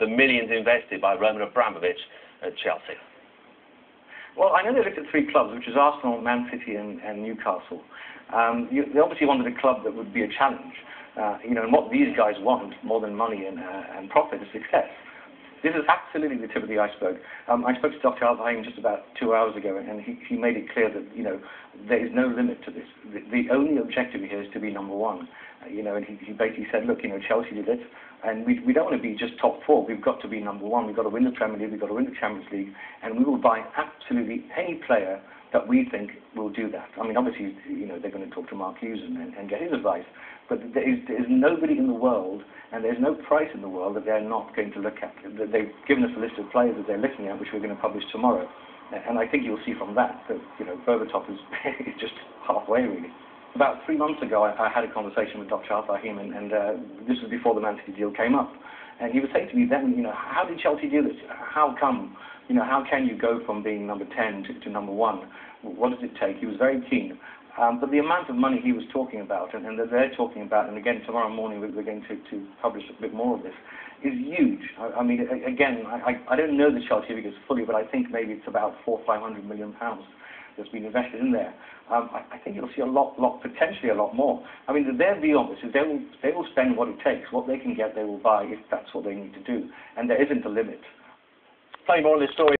the millions invested by Roman Abramovich at Chelsea? Well, I know they looked at three clubs, which is Arsenal, Man City and Newcastle. They obviously wanted a club that would be a challenge. And what these guys want, more than money and profit, is success. This is absolutely the tip of the iceberg. I spoke to Dr. Al-Fahim just about 2 hours ago, and he made it clear that, there is no limit to this. The only objective here is to be number one. And he basically said, look, Chelsea did it, and we don't want to be just top four. We've got to be number one. We've got to win the Premier League. We've got to win the Champions League, and we will buy absolutely any player that we think will do that. I mean, obviously, they're going to talk to Mark Hughes and get his advice, but there is nobody in the world, and there's no price in the world that they're not going to look at. They've given us a list of players that they're looking at, which we're going to publish tomorrow. And I think you'll see from that Berbatov is just halfway, really. About 3 months ago, I had a conversation with Dr. Al-Fahim, and this was before the Man City deal came up. And he was saying to me then, how did Chelsea do this? How come? How can you go from being number 10 to number 1? What does it take? He was very keen. But the amount of money he was talking about, and that they're talking about, and again, tomorrow morning we're going to publish a bit more of this, is huge. I mean, again, I don't know the Chelsea figures fully, but I think maybe it's about £400 or £500 million that's been invested in there. I think you'll see a lot, potentially a lot more. I mean, their view on this is they will spend what it takes. What they can get, they will buy if that's what they need to do. And there isn't a limit. Plenty more on this story.